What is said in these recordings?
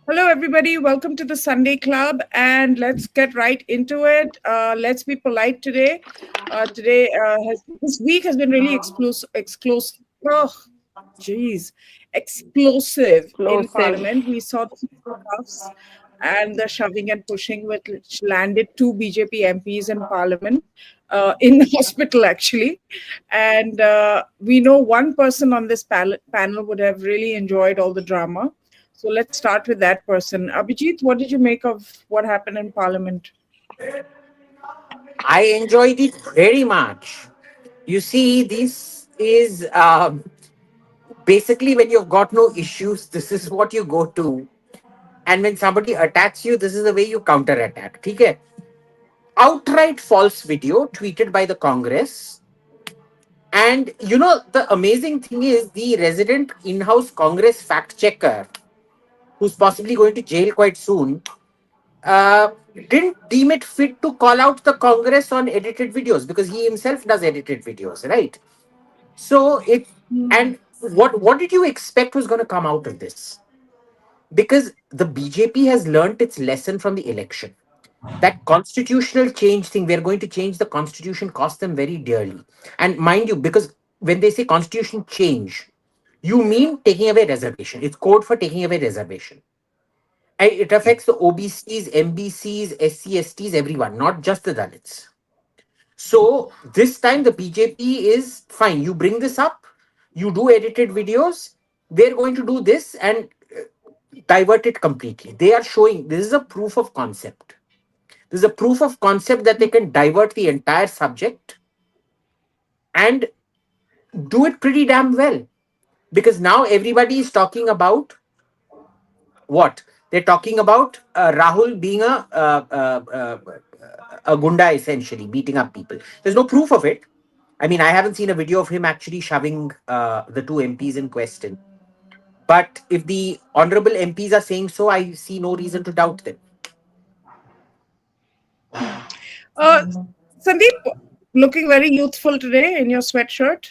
Hello, everybody. Welcome to the Sunday Club, and let's get right into it. Let's be polite today. This week has been really explosive. Oh, geez, explosive in Explosive. Parliament. We saw the stuffs and the shoving and pushing, which landed two BJP MPs in Parliament, in the hospital actually. And we know one person on this panel would have really enjoyed all the drama. So let's start with that person. Abhijit, what did you make of what happened in Parliament? I enjoyed it very much. You see, this is basically when you've got no issues, this is what you go to. And when somebody attacks you, this is the way you counterattack. Okay? Outright false video tweeted by the Congress. And the amazing thing is the resident in house Congress fact checker, who's possibly going to jail quite soon, didn't deem it fit to call out the Congress on edited videos because he himself does edited videos, right? So it and what did you expect was going to come out of this? Because the BJP has learnt its lesson from the election. That constitutional change thing, we're going to change the constitution, cost them very dearly. And mind you, because when they say constitution change, you mean taking away reservation. It's code for taking away reservation. And it affects the OBCs, MBCs, SC, everyone, not just the Dalits. So this time the BJP is fine. You bring this up, you do edited videos, they're going to do this and divert it completely. They are showing this is a proof of concept. This is a proof of concept that they can divert the entire subject and do it pretty damn well. Because now everybody is talking about what? They're talking about Rahul being a gunda, essentially beating up people. There's no proof of it. I mean, I haven't seen a video of him actually shoving the two MPs in question. But if the honorable MPs are saying so, I see no reason to doubt them. Uh, Sandeep, looking very youthful today in your sweatshirt.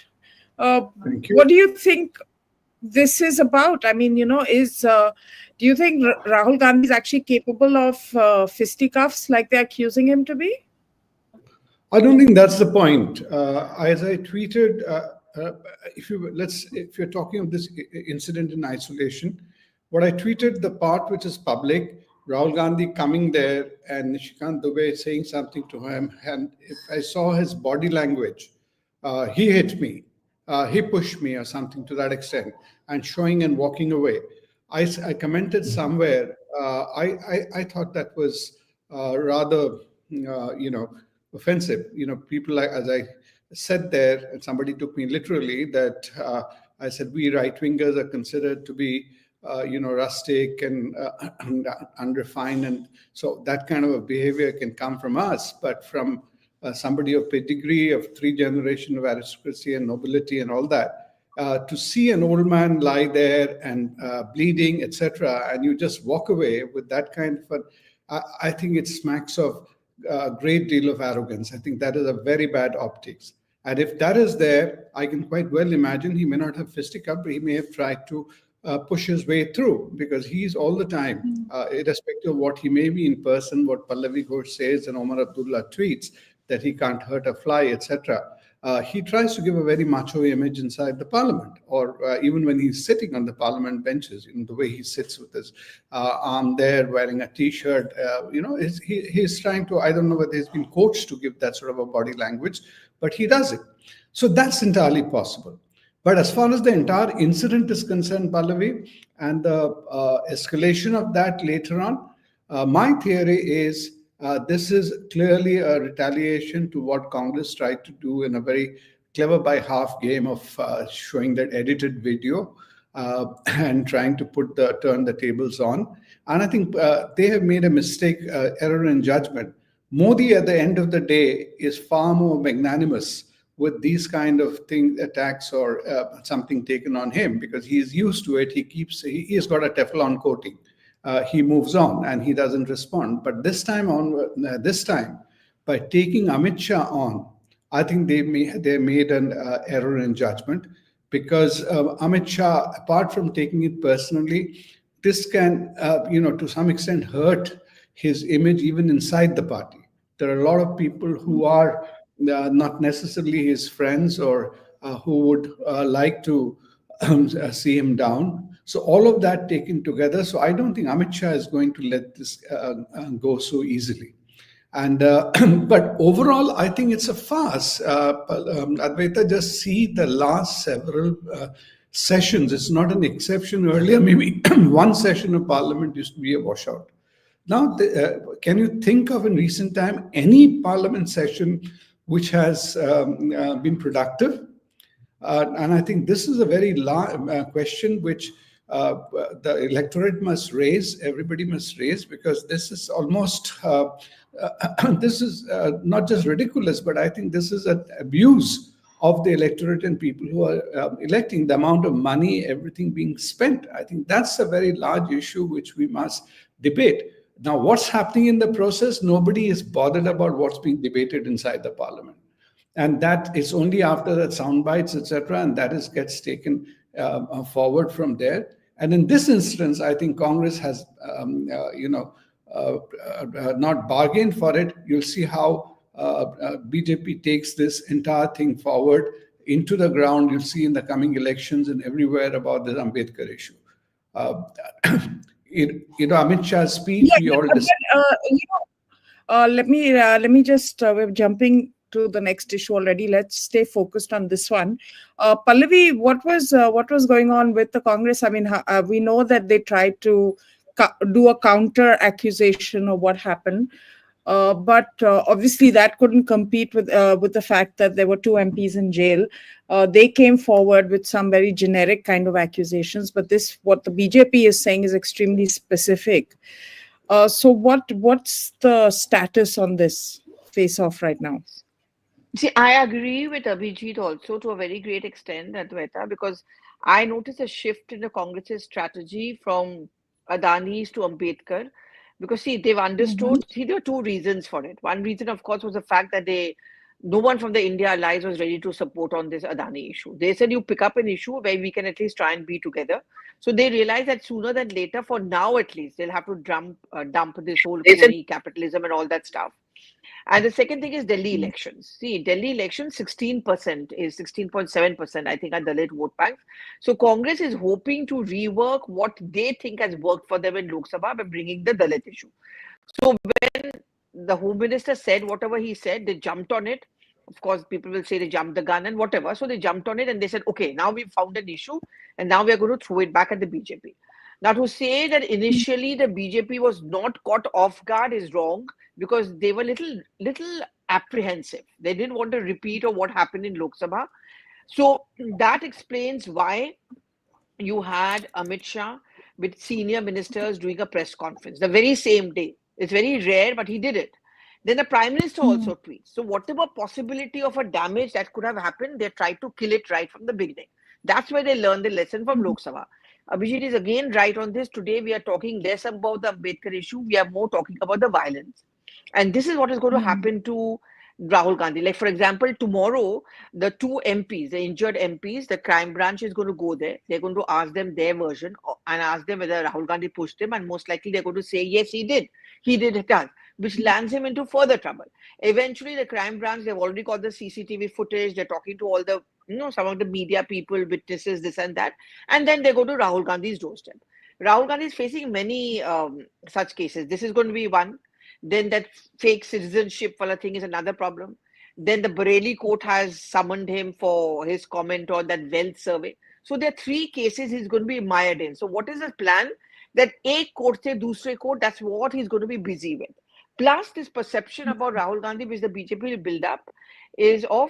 Thank you. What do you think this is about? I mean, do you think Rahul Gandhi is actually capable of fisticuffs like they're accusing him to be? I don't think that's the point. As I tweeted, if you're talking of this incident in isolation, what I tweeted, the part which is public, Rahul Gandhi coming there and Nishikant Dubey saying something to him, and if I saw his body language, he hit me, he pushed me, or something to that extent, and showing and walking away. I commented somewhere. I thought that was rather, offensive. People like, as I said there, and somebody took me literally that I said we right wingers are considered to be, rustic and unrefined, and so that kind of a behavior can come from us, but from somebody of pedigree of three generations of aristocracy and nobility and all that. To see an old man lie there and bleeding, etc., and you just walk away with that kind of I think it smacks of a great deal of arrogance. I think that is a very bad optics. And if that is there, I can quite well imagine he may not have fisticuffed, but he may have tried to push his way through because he's all the time, irrespective of what he may be in person, what Pallavi Ghosh says and Omar Abdullah tweets, that he can't hurt a fly, etc. He tries to give a very macho image inside the parliament, or even when he's sitting on the parliament benches, the way he sits with his arm there, wearing a t-shirt, he's trying to, I don't know whether he's been coached to give that sort of a body language, but he does it. So that's entirely possible. But as far as the entire incident is concerned, Pallavi, and the escalation of that later on, my theory is this is clearly a retaliation to what Congress tried to do in a very clever by half game of showing that edited video and trying to turn the tables on. And I think they have made a mistake, error in judgment. Modi, at the end of the day, is far more magnanimous with these kind of attacks or something taken on him because he's used to it. He's got a Teflon coating. He moves on and he doesn't respond. But this time, by taking Amit Shah on, I think they made an error in judgment because Amit Shah, apart from taking it personally, this can, to some extent hurt his image even inside the party. There are a lot of people who are not necessarily his friends, or who would like to see him down. So all of that taken together. So I don't think Amit Shah is going to let this go so easily. And but overall, I think it's a farce. Advaita, just see the last several sessions. It's not an exception. Earlier, maybe one session of Parliament used to be a washout. Now, can you think of in recent time any Parliament session which has been productive? And I think this is a very question which the electorate must raise, everybody must raise, because this is almost, this is not just ridiculous, but I think this is an abuse of the electorate and people who are electing, the amount of money, everything being spent. I think that's a very large issue which we must debate. Now, what's happening in the process? Nobody is bothered about what's being debated inside the parliament. And that is only after that sound bites, etc., and that gets taken forward from there. And in this instance, I think Congress has, not bargained for it. You'll see how BJP takes this entire thing forward into the ground. You'll see in the coming elections and everywhere about the Ambedkar issue. Amit Shah's speech, we all discussed. Let me just, we're jumping to the next issue already. Let's stay focused on this one. Pallavi, what was going on with the Congress? I mean, we know that they tried to do a counter accusation of what happened, but obviously that couldn't compete with the fact that there were two MPs in jail. They came forward with some very generic kind of accusations, but what the BJP is saying is extremely specific. So what's the status on this face-off right now? See, I agree with Abhijit also to a very great extent, Advaita, because I noticed a shift in the Congress's strategy from Adani's to Ambedkar. Because see, they've understood, see, there were two reasons for it. One reason, of course, was the fact that no one from the India Alliance was ready to support on this Adani issue. They said, you pick up an issue where we can at least try and be together. So they realized that sooner than later, for now at least, they'll have to dump this whole crony capitalism and all that stuff. And the second thing is Delhi elections. See, Delhi elections, 16% is 16.7%, I think, are Dalit vote banks. So Congress is hoping to rework what they think has worked for them in Lok Sabha by bringing the Dalit issue. So when the Home Minister said whatever he said, they jumped on it. Of course, people will say they jumped the gun and whatever. So they jumped on it and they said, okay, now we've found an issue and now we're going to throw it back at the BJP. Now, to say that initially the BJP was not caught off guard is wrong, because they were little apprehensive. They didn't want to repeat of what happened in Lok Sabha. So that explains why you had Amit Shah with senior ministers doing a press conference the very same day. It's very rare, but he did it. Then the Prime Minister also tweets. So whatever possibility of a damage that could have happened, they tried to kill it right from the beginning. That's where they learned the lesson from Lok Sabha. Abhijit is again right on this. Today we are talking less about the Ambedkar issue. We are more talking about the violence. And this is what is going to happen to Rahul Gandhi. Like, for example, tomorrow, the two MPs, the injured MPs, the crime branch is going to go there. They're going to ask them their version and ask them whether Rahul Gandhi pushed him. And most likely they're going to say, yes, he did. He did it, which lands him into further trouble. Eventually, the crime branch, they've already got the CCTV footage. They're talking to all the, some of the media people, witnesses, this and that. And then they go to Rahul Gandhi's doorstep. Rahul Gandhi is facing many such cases. This is going to be one. Then that fake citizenship thing is another problem. Then the Bareilly court has summoned him for his comment on that wealth survey. So there are three cases he's going to be mired in. So what is his plan? That ek court se dusre court, that's what he's going to be busy with. Plus this perception about Rahul Gandhi, which the BJP will build up, is of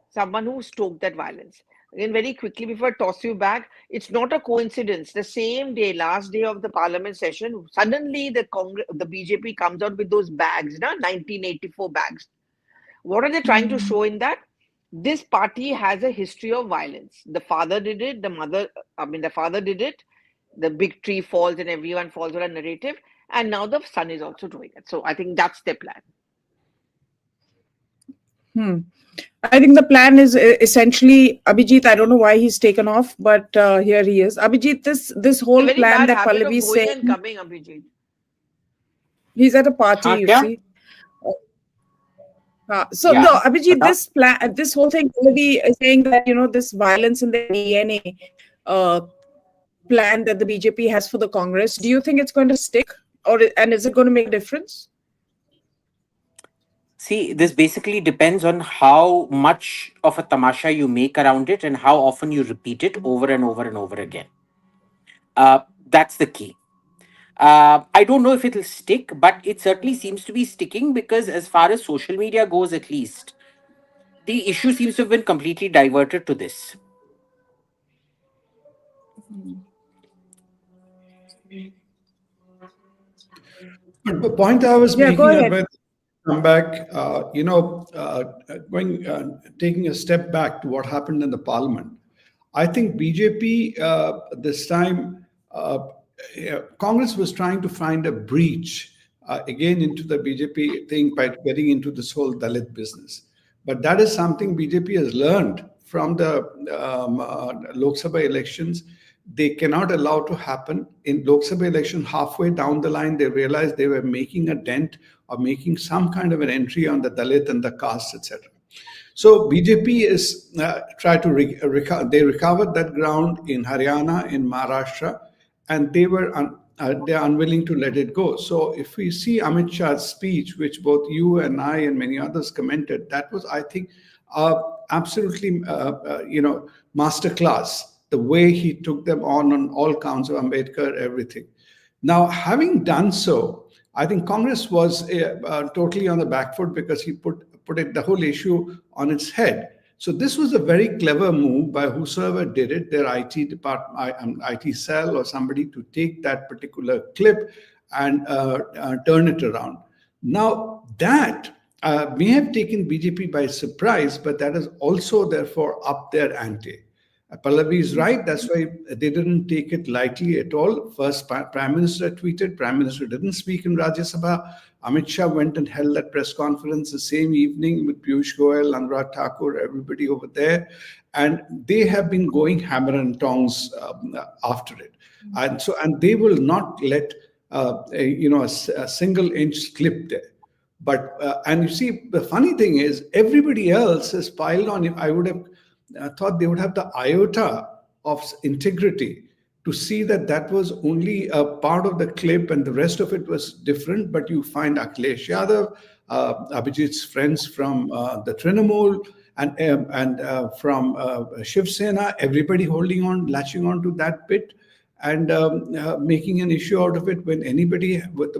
someone who stoked that violence. Again, very quickly before I toss you back, it's not a coincidence. The same day, last day of the parliament session, suddenly the BJP comes out with those bags, 1984 bags. What are they trying to show in that? This party has a history of violence. The father did it, the father did it, the big tree falls and everyone falls on a narrative, and now the son is also doing it. So I think that's their plan. Hmm. I think the plan is essentially Abhijit. I don't know why he's taken off, but here he is. Abhijit, this It's a whole very plan bad that habit Pallavi of is going saying, and coming, Abhijit. he's at a party. हाँ You क्या? see. So Yeah. no, Abhijit, बताओ. this plan, this whole thing, Pallavi is saying that this violence in their DNA uh, plan that the BJP has for the Congress. Do you think it's going to stick, and is it going to make a difference? See, this basically depends on how much of a tamasha you make around it and how often you repeat it over and over and over again. That's the key. I don't know if it'll stick, but it certainly seems to be sticking because, as far as social media goes, at least, the issue seems to have been completely diverted to this. But the point I was Yeah, go making, ahead. Advait, come back, taking a step back to what happened in the parliament. I think BJP this time, Congress was trying to find a breach again into the BJP thing by getting into this whole Dalit business. But that is something BJP has learned from the Lok Sabha elections. They cannot allow to happen. In Lok Sabha election, halfway down the line, they realized they were making a dent or making some kind of an entry on the Dalit and the caste, etc. So BJP is try to they recovered that ground in Haryana, in Maharashtra, and they are unwilling to let it go. So if we see Amit Shah's speech, which both you and I and many others commented, that was, I think, absolutely masterclass. The way he took them on all counts of Ambedkar, everything. Now, having done so, I think Congress was totally on the back foot because he put it, the whole issue on its head. So this was a very clever move by whosoever did it, their IT department, IT cell, or somebody to take that particular clip and turn it around. Now that may have taken BJP by surprise, but that is also therefore up their ante. Pallavi is right. That's why they didn't take it lightly at all. First, Prime Minister tweeted. Prime Minister didn't speak in Rajya Sabha. Amit Shah went and held that press conference the same evening with Piyush Goyal, Anurag Thakur, everybody over there. And they have been going hammer and tongs after it. And they will not let a single inch slip there. But and you see, the funny thing is, everybody else has piled on. If I would have thought they would have the iota of integrity to see that that was only a part of the clip and the rest of it was different. But you find Akhilesh Yadav, Abhijit's friends from the Trinamool, and from Shiv Sena, everybody holding on, latching on to that bit and making an issue out of it when anybody with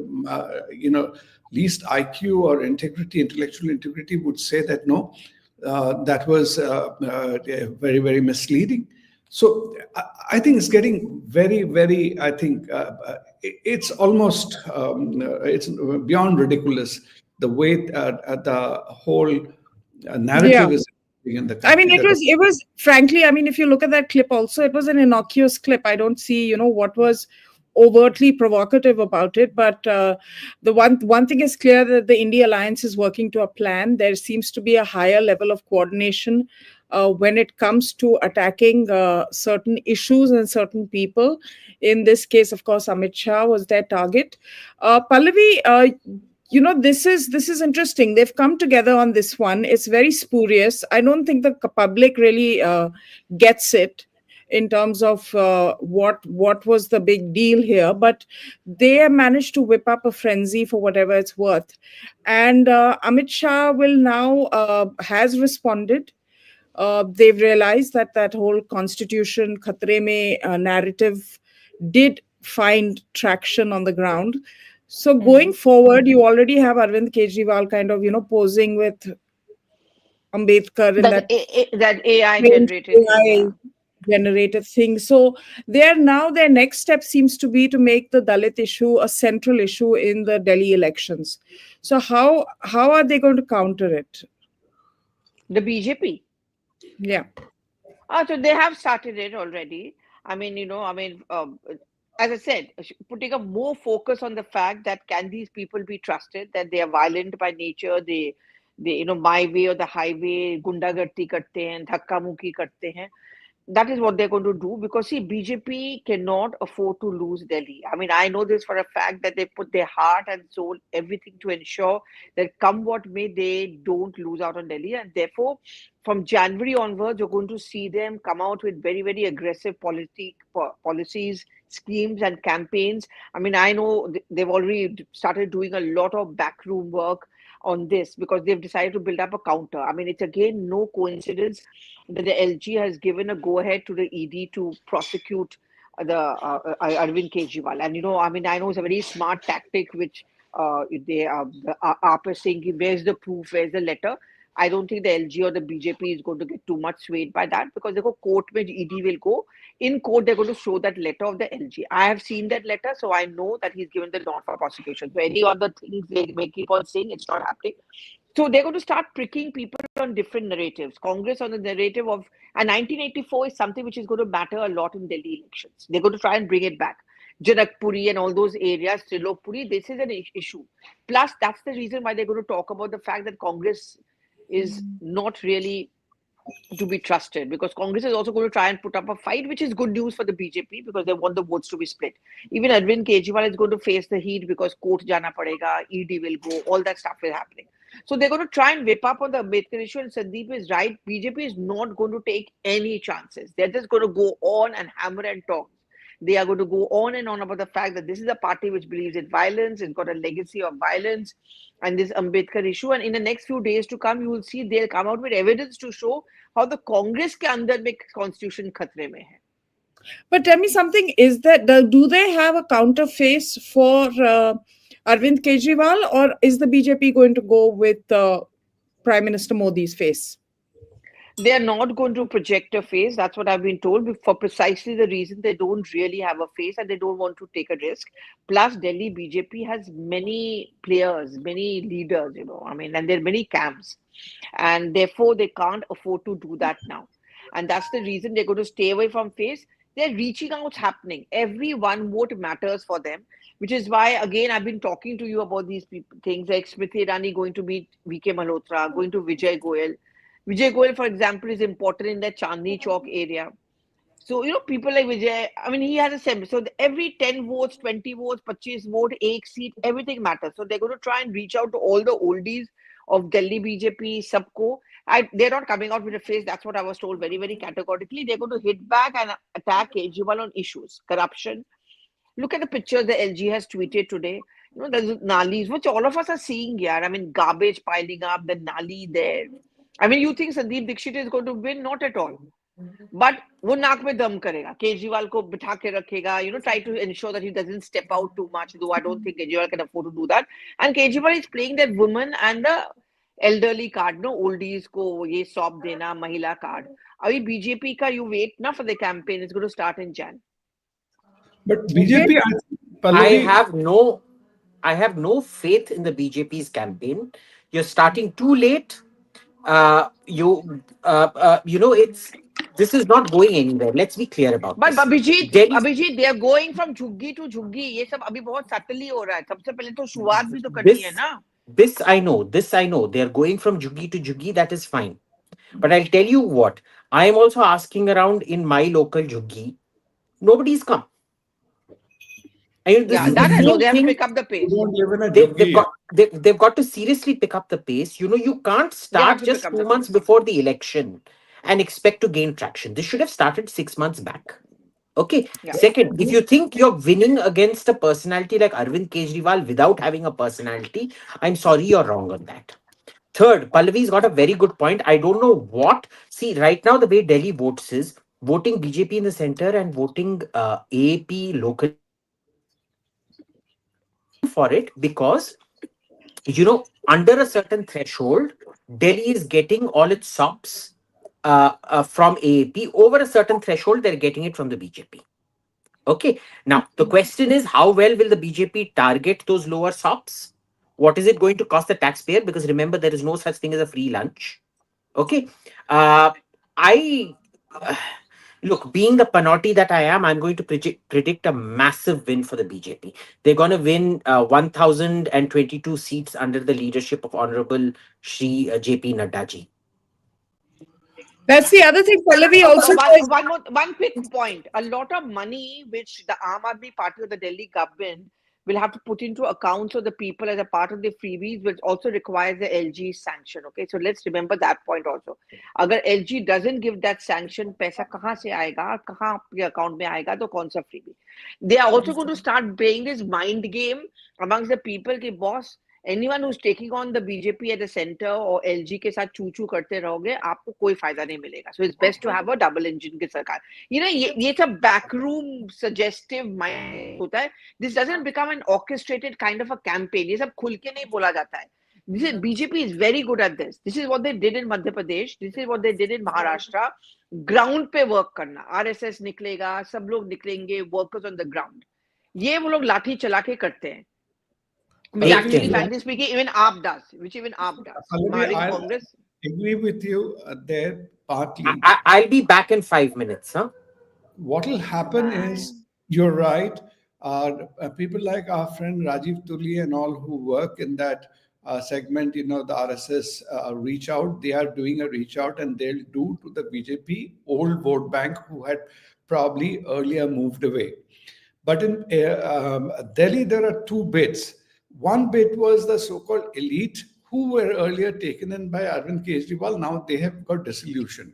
least IQ or integrity, intellectual integrity, would say that no, that was very, very misleading. So I think it's getting very, very. I think it's almost it's beyond ridiculous the way the whole Yeah. narrative is in the I mean, country. it was frankly, I mean, if you look at that clip also, it was an innocuous clip. I don't see, what was overtly provocative about it. But the one thing is clear that the India Alliance is working to a plan. There seems to be a higher level of coordination when it comes to attacking certain issues and certain people. In this case, of course, Amit Shah was their target. Pallavi, this is interesting. They've come together on this one. It's very spurious. I don't think the public really gets it in terms of what was the big deal here, but they have managed to whip up a frenzy for whatever it's worth. And Amit Shah will now has responded. They've realized that that whole constitution khatre mein narrative did find traction on the ground. So going Mhm. forward, you already have Arvind Kejriwal kind of posing with Ambedkar in that That AI strange generated thing, AI yeah. generated thing. So their next step seems to be to make the Dalit issue a central issue in the Delhi elections. So how are they going to counter it? The BJP. Yeah. So they have started it already. As I said, putting a more focus on the fact that can these people be trusted, that they are violent by nature, they, my way or the highway, गुंडागर्दी करते हैं, धक्का मुक्की करते हैं. That is what they're going to do, because see, BJP cannot afford to lose Delhi. I mean, I know this for a fact that they put their heart and soul, everything to ensure that come what may, they don't lose out on Delhi. And therefore, from January onwards, you're going to see them come out with very, very aggressive policies, schemes, and campaigns. I mean, I know they've already started doing a lot of backroom work on this because they've decided to build up a counter. I mean, it's again no coincidence that the LG has given a go ahead to the ED to prosecute the Arvind Kejriwal. And I mean, I know it's a very smart tactic which they are saying, where's the proof, where's the letter? I don't think the LG or the BJP is going to get too much swayed by that, because they go court where ED will go. In court, they're going to show that letter of the LG. I have seen that letter, so I know that he's given the nod for prosecution. So any other things they may keep on saying, it's not happening. So they're going to start pricking people on different narratives. Congress on the narrative of, and 1984 is something which is going to matter a lot in Delhi elections. They're going to try and bring it back. Janakpuri and all those areas, Trilokpuri, this is an issue. Plus, that's the reason why they're going to talk about the fact that Congress is not really to be trusted, because Congress is also going to try and put up a fight, which is good news for the BJP because they want the votes to be split. Even Arvind Kejriwal is going to face the heat because court jana padega, ED will go, all that stuff is happening. So they're going to try and whip up on the Ambedkar issue, and Sandip is right. BJP is not going to take any chances. They're just going to go on and hammer and talk. They are going to go on and on about the fact that this is a party which believes in violence, it's got a legacy of violence, and this Ambedkar issue. And in the next few days to come, you will see they'll come out with evidence to show how the Congress ke andar mein constitution khatre mein hai. But tell me something, is that do they have a counter face for Arvind Kejriwal, or is the BJP going to go with Prime Minister Modi's face? They are not going to project a face. That's what I've been told, for precisely the reason they don't really have a face and they don't want to take a risk. Plus, Delhi BJP has many players, many leaders, I mean, and there are many camps. And therefore, they can't afford to do that now. And that's the reason they're going to stay away from face. They're reaching out happening. Every one vote matters for them, which is why, again, I've been talking to you about these things like Smriti Irani going to meet VK Malhotra, going to Vijay Goyal. Vijay Goyal, for example, is important in the Chandni Chowk area. So, people like Vijay, I mean, he has a assembly. So every 10 votes, 20 votes, 25 votes, एक seat, everything matters. So they're going to try and reach out to all the oldies of Delhi BJP, Sabko. They're not coming out with a face. That's what I was told very, very categorically. They're going to hit back and attack Kejriwal on issues. Corruption. Look at the pictures the LG has tweeted today. There's nalis, which all of us are seeing here. I mean, garbage piling up, the nali there. I mean, you think Sandeep Dixit is going to win? Not at all. But वो नाक में दम करेगा, केजरीवाल को बिठा के रखेगा, try to ensure that he doesn't step out too much, though I don't think Kejriwal can afford to do that. And Kejriwal is playing that woman and the elderly card, oldies को ये सौंप देना, महिला card. अभी BJP का you wait na for the campaign, it's going to start in Jan. But BJP, I have no faith in the BJP's campaign. You're starting too late. This is not going anywhere. Let's be clear about But this. Abhijit, they are going from झुग्गी to झुग्गी. ये सब अभी बहुत subtly हो रहा है. सबसे पहले तो शुरुआत भी तो करनी है ना. This I know. They are going from झुग्गी to झुग्गी. That is fine. But I'll tell you what. I am also asking around in my local झुग्गी. Nobody's come. That I know. They have to pick up the pace. They've got to seriously pick up the pace. You can't start just 2 months before the election and expect to gain traction. This should have started 6 months back. Okay. Yeah. Second, if you think you're winning against a personality like Arvind Kejriwal without having a personality, I'm sorry, you're wrong on that. Third, Pallavi's got a very good point. I don't know what. See, right now, the way Delhi votes is voting BJP in the center and voting AAP locally for it, because under a certain threshold, Delhi is getting all its SOPs from AAP. Over a certain threshold, they're getting it from the BJP. Okay. Now, the question is, how well will the BJP target those lower SOPs? What is it going to cost the taxpayer? Because remember, there is no such thing as a free lunch. Okay. Look, being the Panotti that I am, I'm going to predict a massive win for the BJP. They're going to win 1,022 seats under the leadership of Honorable Shri JP Nadda ji. That's the other thing. Pallavi also says. One quick point. A lot of money which the Aam Aadmi Party or the Delhi government will have to put into accounts of the people as a part of the freebies, which also requires the LG sanction. Okay, so let's remember that point also. अगर LG doesn't give that sanction, पैसा कहाँ से आएगा, कहाँ आपके account में आएगा, तो कौन सा freebie? They are also going to start playing this mind game amongst the people कि boss, anyone who's taking on the BJP at the center or LG के साथ चू चू करते रहोगे आपको कोई फायदा नहीं मिलेगा. So it's best to have a double engine की सरकार. You know ये सब backroom suggestive mind होता है. This doesn't become an orchestrated kind of a campaign. ये सब खुल के नहीं बोला जाता है. BJP is very good at this. This is what they did in Madhya Pradesh. This is what they did in Maharashtra. Ground पे work करना. RSS निकलेगा, सब लोग निकलेंगे, workers on the ground. ये वो लोग लाठी चला के करते हैं. Which actually, frankly speaking, even AAP does. Which even AAP does. I Congress. agree with you there partly. I'll be back in 5 minutes, huh? What will happen is, you're right, people like our friend Rajiv Tuli and all who work in that segment, you know, the RSS reach out, they are doing a reach out, and they'll do to the BJP old vote bank who had probably earlier moved away. But in Delhi, there are two bits. One bit was the so-called elite who were earlier taken in by Arvind Kejriwal. Now they have got disillusioned.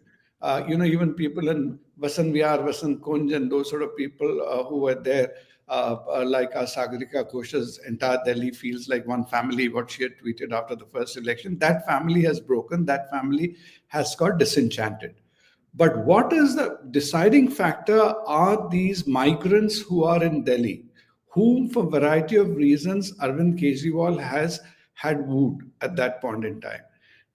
You know, even people in Vasant Vihar, Vasant Kunj, and those sort of people who were there, like Sagarika Ghosha's entire Delhi feels like one family, what she had tweeted after the first election. That family has broken. That family has got disenchanted. But what is the deciding factor are these migrants who are in Delhi, whom for a variety of reasons Arvind Kejriwal has had wooed at that point in time.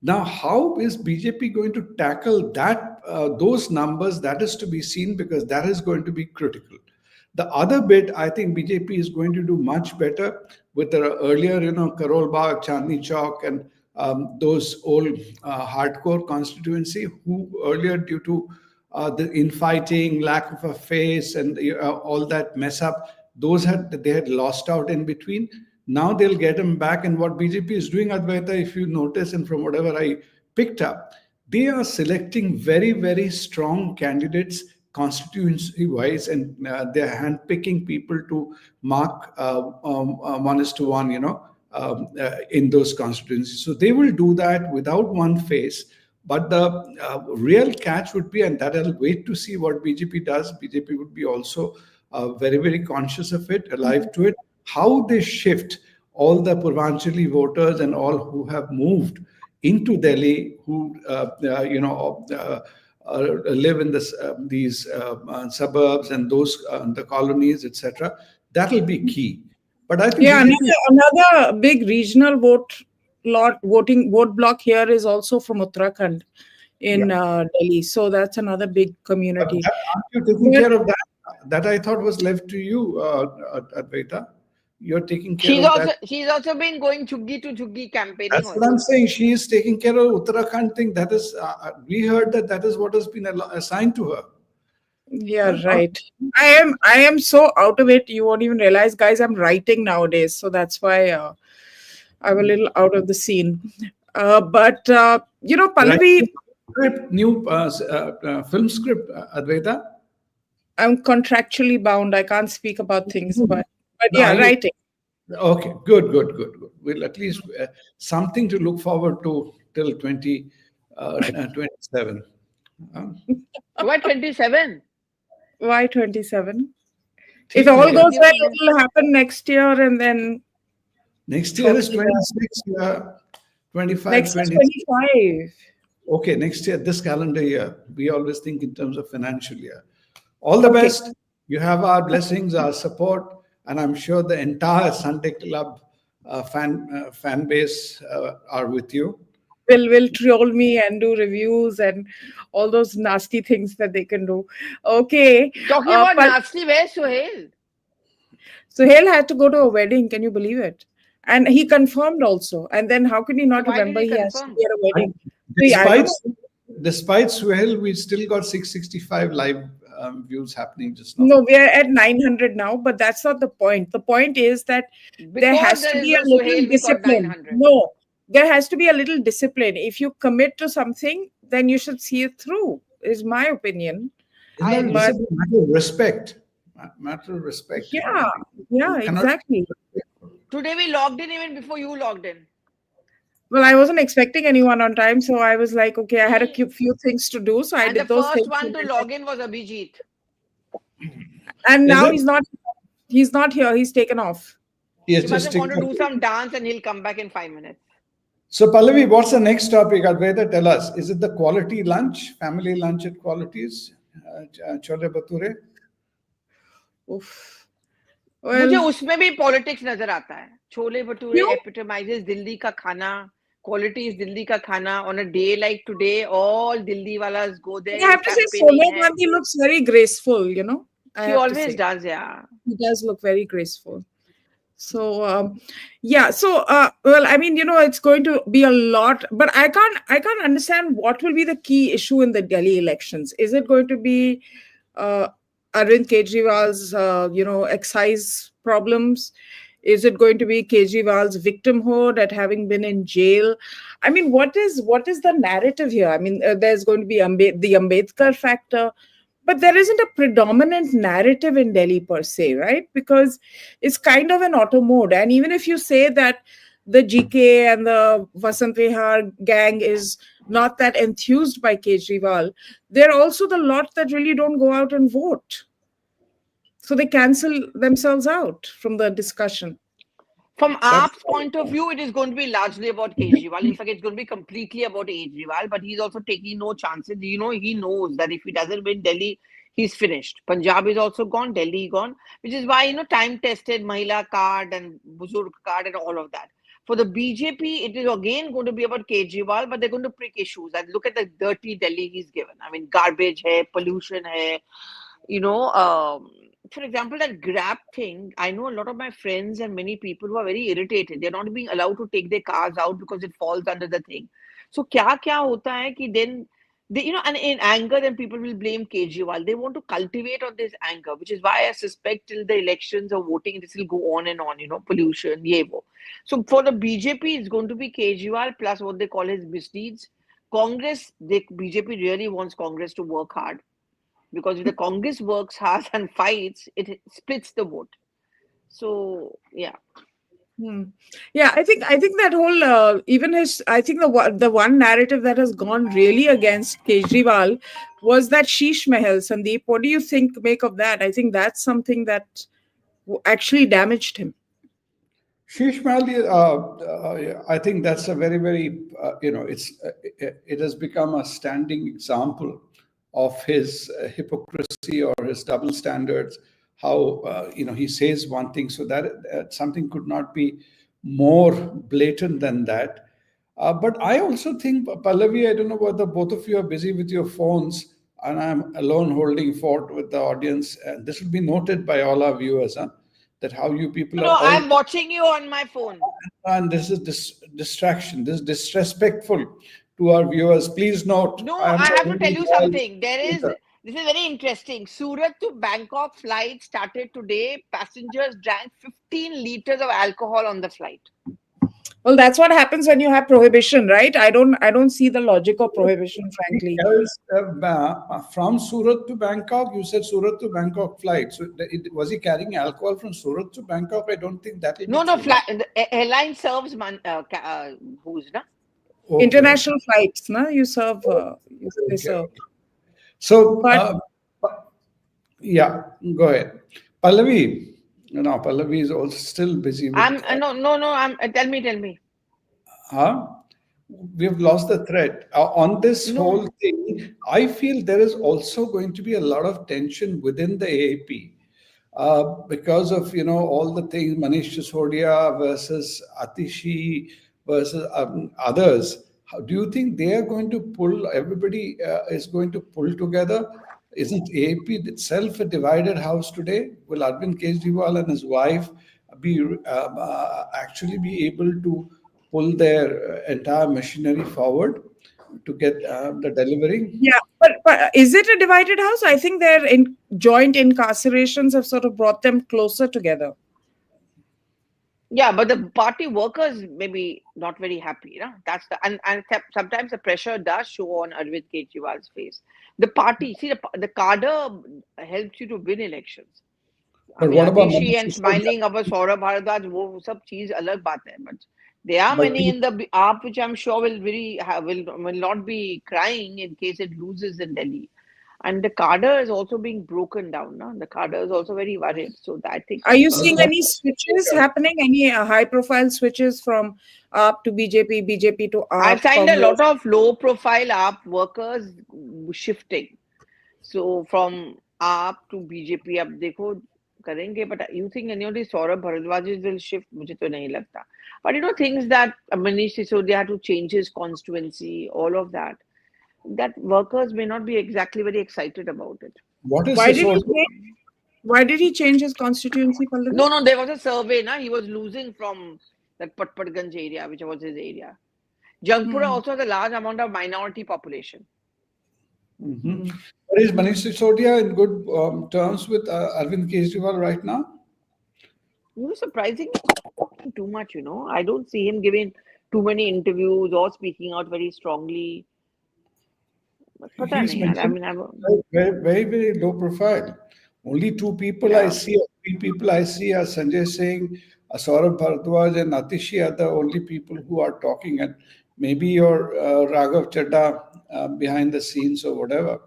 Now, how is BJP going to tackle that those numbers? That is to be seen, because that is going to be critical. The other bit, I think BJP is going to do much better with the earlier, you know, Karol Bagh, Chandni Chowk, and those old hardcore constituency who earlier, due to the infighting, lack of a face, and all that mess up, they had lost out in between. Now they'll get them back. And what BJP is doing, Advaita, if you notice, and from whatever I picked up, they are selecting very, very strong candidates constituency wise, and they're handpicking people to mark 1:1, you know, in those constituencies. So they will do that without one face. But the real catch would be, and that I'll wait to see what BJP does. BJP would be also very, very conscious of it, alive to it, how they shift all the Purvanchali voters and all who have moved into Delhi, who live in these suburbs and those the colonies, etc. That will be key. But I think another big regional vote block here is also from Uttarakhand in Delhi. So that's another big community. Aren't you taking care of that? That I thought was left to you, Advaita. You're taking care of that. She's also been going chuggi to chuggi campaigning. That's what I'm saying. She is taking care of Uttarakhand thing. That is, we heard that is what has been assigned to her. Yeah, right. I am so out of it. You won't even realize, guys. I'm writing nowadays, so that's why I'm a little out of the scene. But you know, Pallavi, new film script, Advaita. I'm contractually bound. I can't speak about things, but yeah, writing. Okay, good. We'll at least something to look forward to till 2027. Why 27? Why 27? If all goes well, it will happen next year, and then next year is 26. 25. Next 25. Okay, next year, this calendar year. We always think in terms of financial year. All the best. You have our blessings, our support, and I'm sure the entire Sunday Club fan base are with you. Will troll me and do reviews and all those nasty things that they can do. Okay. Talking about nasty, where's Suhel? Suhel had to go to a wedding. Can you believe it? And he confirmed also. And then how can he not remember he has to be at a wedding? Despite Suhel, we still got 665 live views happening just now. No, we are at 900 now, but that's not the point. The point is that there Because has there to is be a no little Suhel, we got discipline. 900. No, there has to be a little discipline. If you commit to something, then you should see it through, is my opinion. Isn't I that a agree. But discipline? Matter of respect. Matter of respect. yeah, You yeah, cannot. exactly. Today we logged in even before you logged in. Well, I wasn't expecting anyone on time, so I was like, okay, I had a Hmm. few things to do, so I And the did those first things. one to log in was Abhijit. And Is now it? he's not here. He's taken off. He has He must just have gone taken to do some dance and he'll come back in 5 minutes. So, Pallavi, what's the next topic? Advaita, tell us. Is it the quality lunch, family lunch at Qualities? Chole Bhature? Oof. मुझे Well, उसमें भी politics नजर आता है. Chole bhature you एपिटमाइजेस Delhi का खाना. Quality is Delhi का खाना. On a day like today, all Delhi walas go I there have to say, campaigning Sonia hai. Gandhi looks very graceful, I She have to always say. does, yeah. He does look very graceful. So, yeah. So, well, I mean, it's going to be a lot, but I can't understand what will be the key issue in the Delhi elections. Is it going to be uh, Arvind Kejriwal's, excise problems? Is it going to be Kejriwal's victimhood at having been in jail? I mean, what is the narrative here? I mean, there's going to be the Ambedkar factor, but there isn't a predominant narrative in Delhi per se, right? Because it's kind of an auto mode. And even if you say that the GK and the Vasant Vihar gang is not that enthused by Kejriwal, they're also the lot that really don't go out and vote. So they cancel themselves out from the discussion. From That's AAP's point of view, it is going to be largely about Kejriwal. In fact, it's going to be completely about Kejriwal, but he's also taking no chances. He knows that if he doesn't win Delhi, he's finished. Punjab is also gone, Delhi gone, which is why, time tested Mahila card and Buzurg card and all of that. For the BJP, it is again going to be about Kejriwal, but they're going to prick issues. And look at the dirty Delhi he's given. I mean, garbage hai, pollution hai, you know, for example, that Grab thing, I know a lot of my friends and many people who are very irritated. They're not being allowed to take their cars out because it falls under the thing. So, kya hota hai ki then they, and in anger, then people will blame Kejriwal. They want to cultivate on this anger, which is why I suspect till the elections or voting, this will go on and on, pollution, ye wo. So, for the BJP, it's going to be Kejriwal plus what they call his misdeeds. Congress, BJP really wants Congress to work hard, because if the Congress works hard and fights, it splits the vote. So yeah. Hmm. Yeah, I think that whole even his I think the one narrative that has gone really against Kejriwal was that Sheesh Mahal. Sandip, what do you make of that? I think that's something that actually damaged him. Sheesh Mahal, I think that's a very, very, it has become a standing example of his hypocrisy or his double standards. How, he says one thing, so that something could not be more blatant than that. But I also think, Pallavi, I don't know whether both of you are busy with your phones and I'm alone holding fort with the audience. And this will be noted by all our viewers, huh? That how you people are No, all, I'm watching you on my phone. and this is distraction, this is disrespectful to our viewers. Please note, No, I am I a have to tell very you loyal something. user. This is very interesting. Surat to Bangkok flight started today. Passengers drank 15 liters of alcohol on the flight. Well, that's what happens when you have prohibition, right? I don't see the logic of prohibition, frankly. Else, from Surat to Bangkok, you said Surat to Bangkok flight. So, was he carrying alcohol from Surat to Bangkok? I don't think that will be No, true. flight. The airline serves who's na? Okay, okay, International flights, no? You serve, they okay, serve. okay. So, But yeah, go ahead. Pallavi, Pallavi is also still busy with. I'm no. I'm tell me. Huh? We've lost the thread. On this No, whole thing, I feel there is also going to be a lot of tension within the AAP because of all the things Manish Sisodia versus Atishi versus others. Do you think they are going to pull? Everybody is going to pull together. Isn't AAP itself a divided house today? Will Arvind Kejriwal and his wife be actually be able to pull their entire machinery forward to get the delivery? yeah, But is it a divided house? I think their joint incarcerations have sort of brought them closer together. Yeah, but the party workers maybe not very happy, you know. That's the and sometimes the pressure does show on Arvind Kejriwal's face. The party, see, the cadre helps you to win elections. I But mean, what about Atishi Manish and Sisodia? smiling about Saurabh Bharadwaj, वो सब चीज अलग बात है. But there are But many in the AAP which I'm sure will not be crying in case it loses in Delhi. And the cadre is also being broken down. No? The cadre is also very worried. So I think Are you but seeing what any switches happening? Any high-profile switches from AAP to BJP, BJP to I've AAP, signed a lot Congress? of low profile AAP workers shifting. So from AAP to BJP, अब देखो करेंगे. But you think any of these Saurabh Bharadwaj will shift? मुझे तो नहीं लगता. But you know things that Manish Sisodia had to change his constituency, all of that. That workers may not be exactly very excited about it. what is Why did he Sisodia? change? Why did he change his constituency, Pallavi? No, no, there was a survey. Na? He was losing from that Patparganj area, which was his area. Jangpura Hmm. also has a large amount of minority population. Mhm. Hmm. But is Manish Sisodia in good terms with Arvind Kejriwal right now? You know, surprisingly too much, you know. I don't see him giving too many interviews or speaking out very strongly. But पता He's नहीं यार. I mentioned mean, very, very, very low profile. Only two people I yeah. see, or three people I see are Sanjay Singh, Saurabh Bharadwaj, and Atishi are the only people who are talking. And maybe your Raghav Chadda behind the scenes or whatever.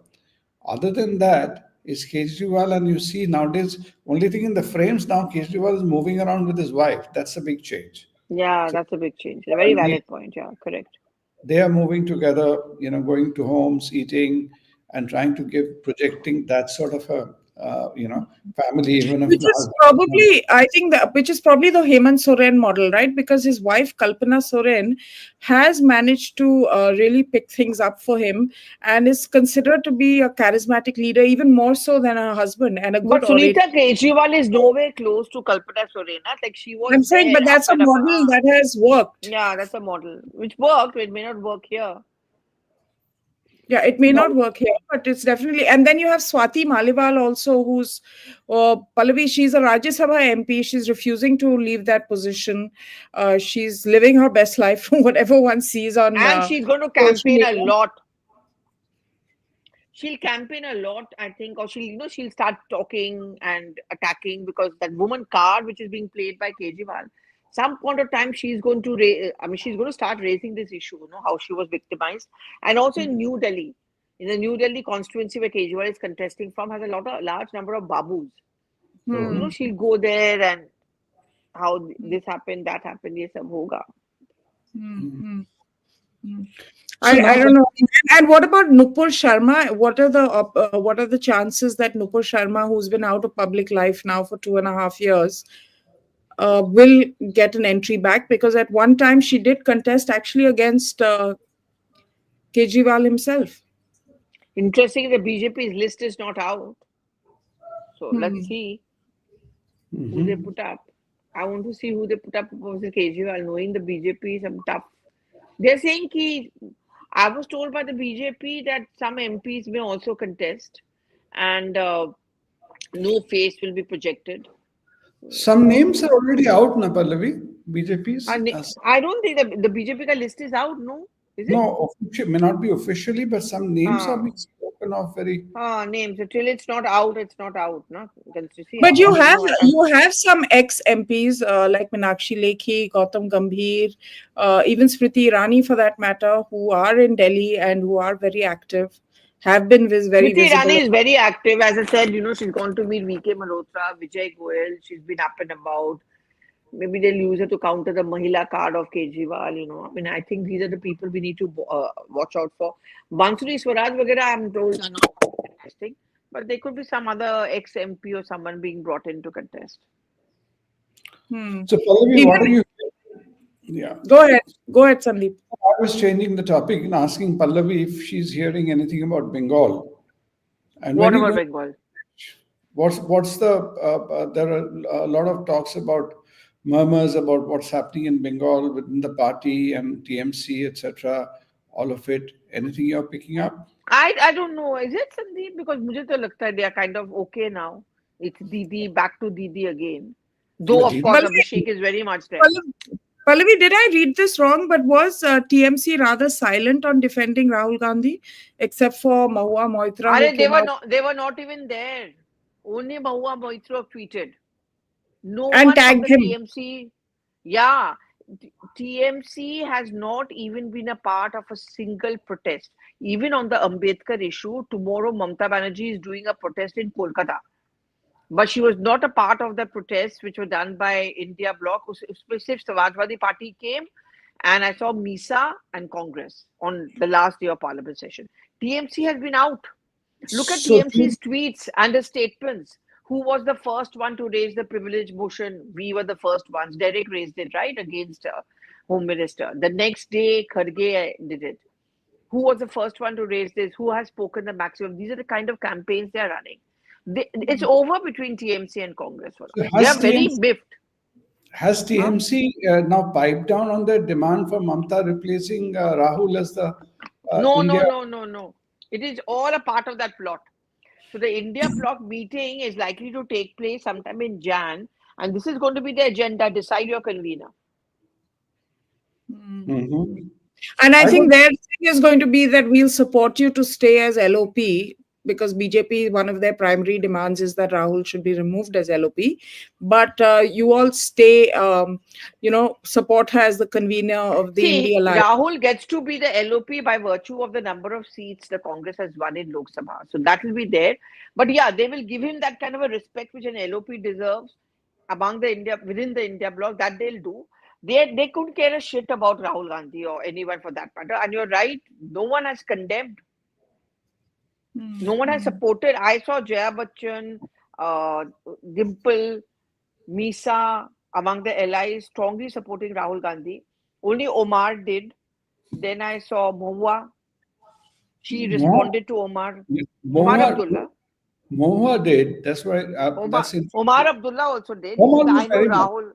Other than that, is Kejriwal, and you see nowadays, only thing in the frames now, Kejriwal is moving around with his wife. That's a big change. Yeah, So that's a big change. A very they valid point. Yeah, correct. they are moving together, going to homes, eating, and trying to give, projecting that sort of a, family, even if Which the is husband. probably, I think, which is probably the Hemant Soren model, right? Because his wife Kalpana Soren has managed to really pick things up for him and is considered to be a charismatic leader, even more so than her husband, and a But good orator. Sunita Kejriwal is nowhere close to Kalpana Sorena. Like she was I'm saying, there but up that's a and up. model that has worked. Yeah, that's a model which worked. It may not work here. Yeah, it may No, not work here, but it's definitely. And then you have Swati Maliwal also, who's Pallavi. She's a Rajya Sabha MP. She's refusing to leave that position. She's living her best life from whatever one sees on And she's going to social campaign a media. lot. She'll campaign a lot, I think, or she'll start talking and attacking because that woman card which is being played by Kejriwal, some point of time she's going to she's going to start raising this issue, you know, how she was victimized. And also in New Delhi, in the New Delhi constituency where Kejriwal is contesting from, has a large number of babus. So, you Hmm. know, she'll go there and how this happened, that happened, ye sab hoga. Hmm. Hmm. Hmm. so I now, don't know. And what about Nupur Sharma? What are the chances that Nupur Sharma, who's been out of public life now for 2.5 years, will get an entry back? Because at one time she did contest actually against Kejriwal himself. Interesting, the BJP's list is not out. So let's Hmm. see who they Mhm. put up. I want to see who they put up versus Kejriwal, knowing the BJP is some tough. They're saying I was told by the BJP that some MPs may also contest and no face will be projected. Some Let's names see. are already out, na Pallavi, BJP's. And I don't think the BJP ka list is out, no? Is it? No, may not be officially, but some names are Ah, being spoken of very. names. Till it's not out, it's not out. No? See, But I didn't know. I thought, you have some ex MPs like Meenakshi Lekhi, Gautam Gambhir, even Smriti Irani for that matter, who are in Delhi and who are very active, have been very Smriti visible. Irani is very active. As I said, you know, she's gone to meet VK Malhotra, Vijay Goyal. She's been up and about. Maybe they'll use her to counter the Mahila card of Kejriwal, you know. I mean, I think these are the people we need to watch out for. Bansuri Swaraj Vagera, I'm told, are not contesting. But there could be some other ex-MP or someone being brought in to contest. Hmm. So, Pallavi, Even what are you? Yeah. go ahead, Sandeep. I was changing the topic and asking Pallavi if she's hearing anything about Bengal. And when What you about go, Bengal? what's the there are a lot of talks about murmurs about what's happening in Bengal within the party and TMC, etc. All of it. Anything you're picking up? I don't know. Is it Sandeep? Because मुझे तो लगता है they are kind of okay now. It's Didi, back to Didi again. Though, of course, Abhishek is very much there. Pallavi, did I read this wrong? But was TMC rather silent on defending Rahul Gandhi, except for Mahua Moitra, who came out They were not even there. Only Mahua Moitra tweeted. No and one from tagged the him? TMC. Yeah, TMC has not even been a part of a single protest. Even on the Ambedkar issue, tomorrow Mamta Banerjee is doing a protest in Kolkata. But she was not a part of the protests which were done by India Bloc. उसमें सिर्फ Samajwadi Party came, and I saw MISA and Congress on the last day of Parliament session. TMC has been out. Look at So, TMC's tweets and the statements. Who was the first one to raise the privilege motion? We were the first ones. Derek raised it, right, against Home Minister. The next day, Kharge did it. Who was the first one to raise this? Who has spoken the maximum? These are the kind of campaigns they are running. It's over between TMC and Congress for so now. They are very miffed. has TMC now piped down on their demand for Mamta replacing Rahul as the India? No. It is all a part of that plot. So the India bloc meeting is likely to take place sometime in Jan, and this is going to be the agenda. Decide your convener. Mhm. And I I think don't. their thing is going to be that we'll support you to stay as LOP, because BJP, one of their primary demands is that Rahul should be removed as LOP. But you all stay, support her as the convener of the See, India Alliance. Rahul gets to be the LOP by virtue of the number of seats the Congress has won in Lok Sabha. So that will be there. But yeah, they will give him that kind of a respect which an LOP deserves within the India bloc. That they'll do. They couldn't care a shit about Rahul Gandhi or anyone for that matter. And you're right, no one has condemned. No one has supported. I saw Jaya Bachchan, Dimple, Misa among the allies strongly supporting Rahul Gandhi. Only Omar did. Then I saw Mohua. She Mo- responded to Omar. Omar Mohua, Abdullah. Mohua did. That's why. That's Omar interesting. Abdullah also did. He Omar said, was I know very much. Rahul.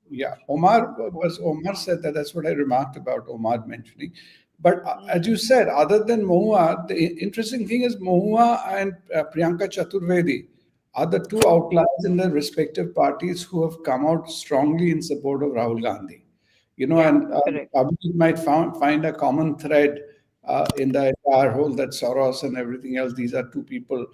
Yeah, Omar said that. That's what I remarked about Omar mentioning. But as you said, other than Mohua, the interesting thing is Mohua and Priyanka Chaturvedi are the two outliers in their respective parties who have come out strongly in support of Rahul Gandhi. Yeah, And correct. Abhijit might find a common thread in the entire whole, that Soros and everything else. These are two people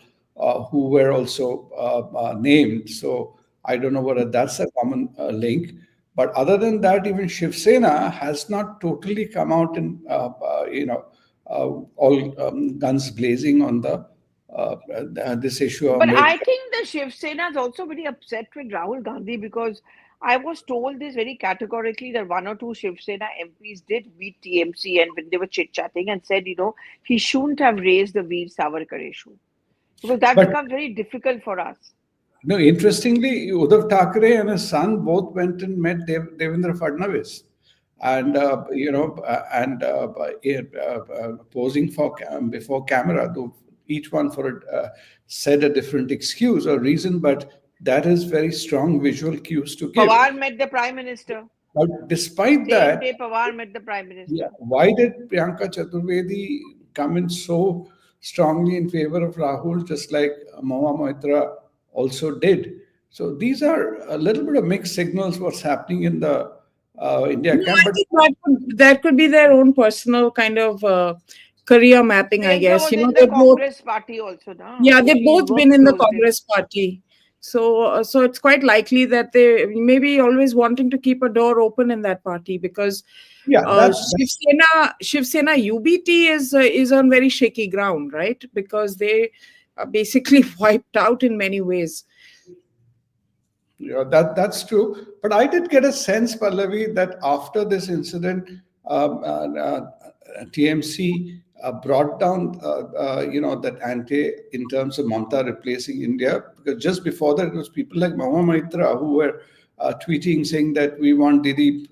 who were also named. So I don't know whether that's a common link. But other than that, even Shiv Sena has not totally come out in, all guns blazing on the this issue of But I Ambedkar. think the Shiv Sena is also very upset with Rahul Gandhi because I was told this very categorically that one or two Shiv Sena MPs did meet TMC and when they were chit chatting and said, he shouldn't have raised the Veer Savarkar issue because that But becomes very difficult for us. no, interestingly, Uddhav Thackeray and his son both went and met Devendra Fadnavis, and posing before camera, though each one said a different excuse or reason, but that is very strong visual cues to give. Pawar met the Prime Minister. But despite Same that, day Pawar met the Prime yeah, Minister. why did Priyanka Chaturvedi come in so strongly in favor of Rahul, just like Mahua Moitra also did? So these are a little bit of mixed signals. What's happening in the India No, camp, I but think that could be their own personal kind of career mapping, I Priyanka guess. was in the They both, Congress party also now. yeah, So they've she both been worked in the closely. Congress party. So it's quite likely that they may be always wanting to keep a door open in that party, because yeah, Shiv Sena UBT is on very shaky ground, right? Because they are basically wiped out in many ways. yeah, that's true. But I did get a sense, Pallavi, that after this incident, TMC brought down, that ante in terms of Mamta replacing India. Because just before that, it was people like Mahua Maitra who were tweeting saying that we want Didi,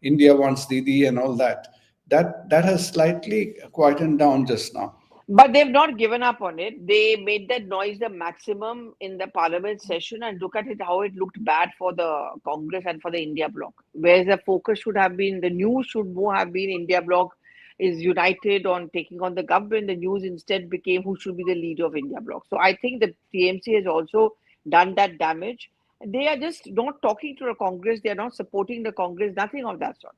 India wants Didi and all that. That has slightly quietened down just now. But they've not given up on it. They made that noise the maximum in the parliament session, and look at it how it looked bad for the Congress and for the India bloc. Whereas the focus should have been, the news should more have been India bloc. is united on taking on the government, the news instead became who should be the leader of India bloc. So I think the TMC has also done that damage. They are just not talking to the Congress. They are not supporting the Congress. Nothing of that sort.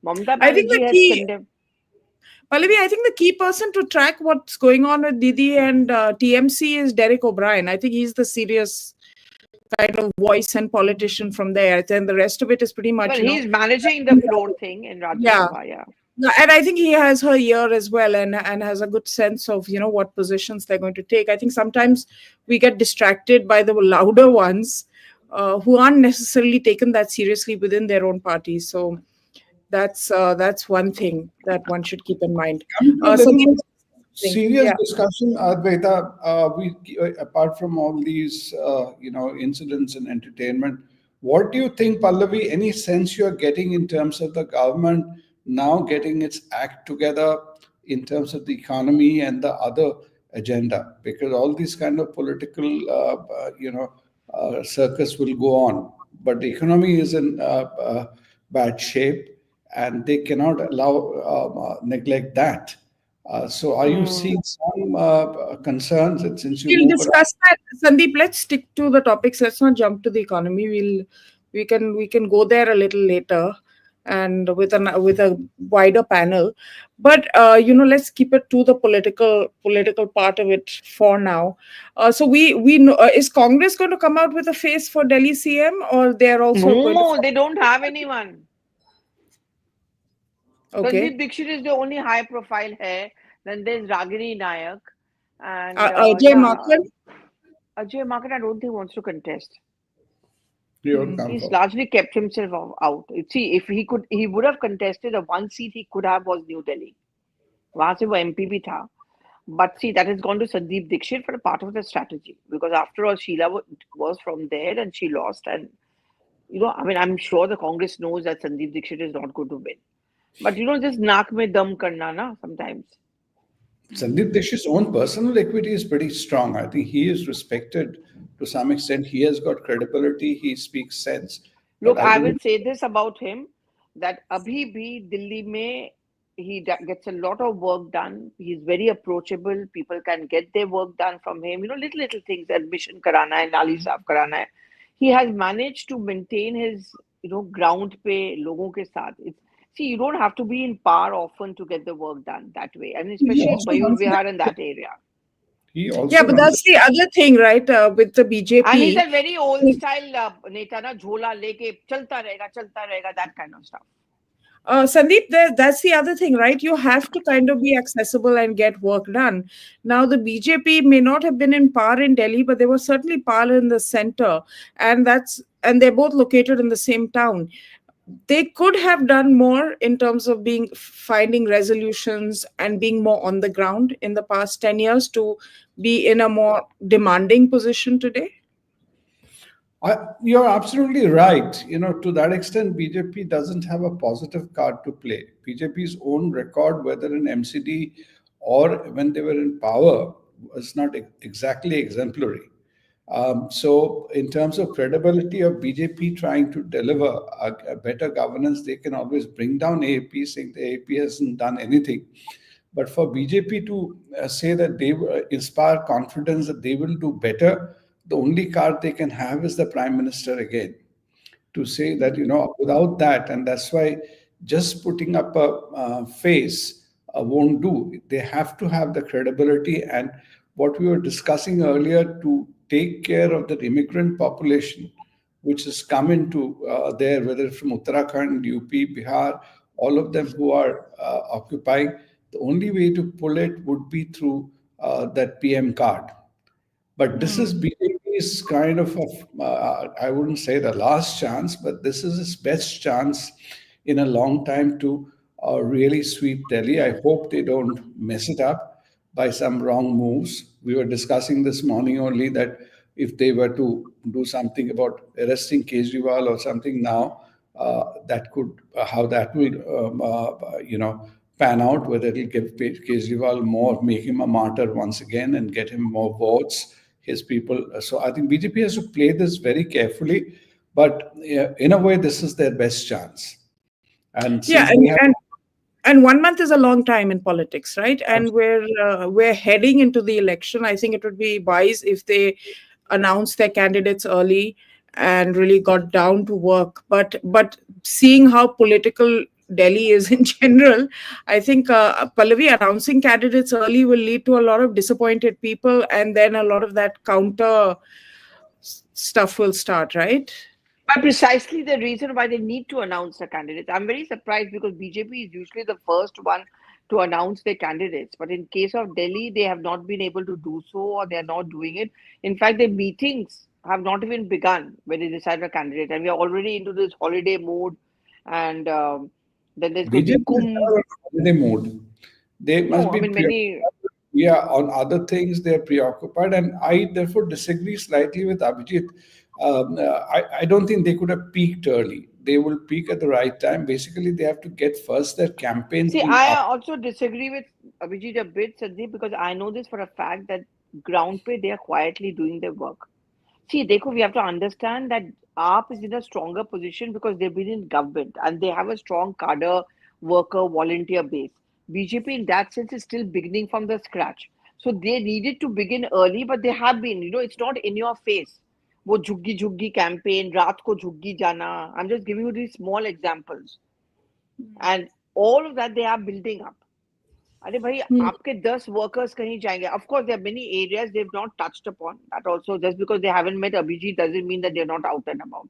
Mamata I think the Banerjee has key, condemned. Pallavi, I think the key person to track what's going on with Didi and TMC is Derek O'Brien. I think he's the serious kind of voice and politician from there. And the rest of it is pretty much, Well, he's managing the floor thing in Rajya yeah. Sabha. Yeah. No, and I think he has her ear as well, and has a good sense of what positions they're going to take. I think sometimes we get distracted by the louder ones, who aren't necessarily taken that seriously within their own parties. So that's one thing that one should keep in mind. Coming to a So little more serious yeah. discussion, Advaita, apart from all these, incidents and entertainment, what do you think, Pallavi, any sense you're getting in terms of the government now getting its act together in terms of the economy and the other agenda? Because all these kind of political, circus will go on, but the economy is in bad shape, and they cannot allow neglect that. So, are you Hmm. seeing some concerns that since you We'll move around? discuss that, Sandeep. Let's stick to the topics. Let's not jump to the economy. We can go there a little later, and with a wider panel. But let's keep it to the political part of it for now. So we know, is Congress going to come out with a face for Delhi CM, or they are also going to No, follow? they don't have anyone. Sandip Okay, Dixit is the only high profile here. Then there's Ragini Nayak. And Ajay yeah, Makan. Ajay Market, I don't think wants to contest. You don't come He's for? largely kept himself out. See, if he could, he would have contested. The one seat he could have was New Delhi. वहां से वो MP भी था. But see, that has gone to Sandeep Dixit for a part of the strategy because after all, Sheila was from there and she lost. And I mean, I'm sure the Congress knows that Sandeep Dixit is not going to win. But just naak mein dum karna na sometimes. Sandip Dixit's own personal equity is pretty strong. I think he is respected to some extent. He has got credibility. He speaks sense. But Look, I I don't. will say this about him that abhi bhi Delhi mein gets a lot of work done. He's very approachable. People can get their work done from him. Little things, admission karana hai, nali saaf karana hai. He has managed to maintain his, ground pe logon ke saath. See, you don't have to be in power often to get the work done that way. I mean, He especially in also Mayur runs an Vihar and that area. He Yeah, also but runs. that's the other thing, right? With the And he's BJP. a very old style neta na jhola leke chalta rahega, that kind of stuff. Sandeep, that's the other thing, right? You have to kind of be accessible and get work done. Now, the BJP may not have been in power in Delhi, but they were certainly power in the center, and they're both located in the same town. They could have done more in terms of finding resolutions and being more on the ground in the past 10 years to be in a more demanding position today. You're absolutely right. To that extent, BJP doesn't have a positive card to play. BJP's own record, whether in MCD or when they were in power, was not exactly exemplary. So, in terms of credibility of BJP trying to deliver a better governance, they can always bring down AAP, saying the AAP hasn't done anything. But for BJP to say that they inspire confidence that they will do better, the only card they can have is the Prime Minister again to say that without that, and that's why just putting up a face won't do. They have to have the credibility, and what we were discussing earlier, to take care of the immigrant population which has come into there, whether it's from Uttarakhand, UP, Bihar, all of them who are occupying. The only way to pull it would be through that PM card. But this is BJP's kind of, I wouldn't say the last chance, but this is its best chance in a long time to really sweep Delhi. I hope they don't mess it up by some wrong moves. We were discussing this morning only that if they were to do something about arresting Kejriwal or something now, that could, how that will, pan out, whether it'll give Kejriwal more, make him a martyr once again and get him more votes, his people. So I think BJP has to play this very carefully, but in a way, this is their best chance. And since Yeah, they have And 1 month is a long time in politics, right? And we're heading into the election. I think it would be wise if they announced their candidates early and really got down to work. But seeing how political Delhi is in general, I think Pallavi, announcing candidates early will lead to a lot of disappointed people, and then a lot of that counter stuff will start, right? But precisely the reason why they need to announce the candidates. I'm very surprised because BJP is usually the first one to announce their candidates. But in case of Delhi, they have not been able to do so, or they are not doing it. In fact, their meetings have not even begun when they decide a candidate. And we are already into this holiday mode. And then there's going to be BJP is Kumbh. never in holiday mode. They must No, I be mean, many. yeah, on other things they're preoccupied, and I therefore disagree slightly with Abhijit. I don't think they could have peaked early. They will peak at the right time. Basically, they have to get first their campaign See, thing I up. also disagree with Abhijit a bit, Sandip, because I know this for a fact that ground pay, they are quietly doing their work. See, Dekho, we have to understand that AAP is in a stronger position because they've been in government and they have a strong cadre, worker, volunteer base. BJP, in that sense, is still beginning from the scratch. So they needed to begin early, but they have been. It's not in your face. वो झुग्गी झुग्गी campaign, रात को झुग्गी जाना. I'm just giving you these small examples. And all of that they are building up. अरे भाई आपके 10 workers कहीं जाएंगे. Of course, there are many areas they've not touched upon. That also, just because they haven't met Abhijit doesn't mean that they're not out and about.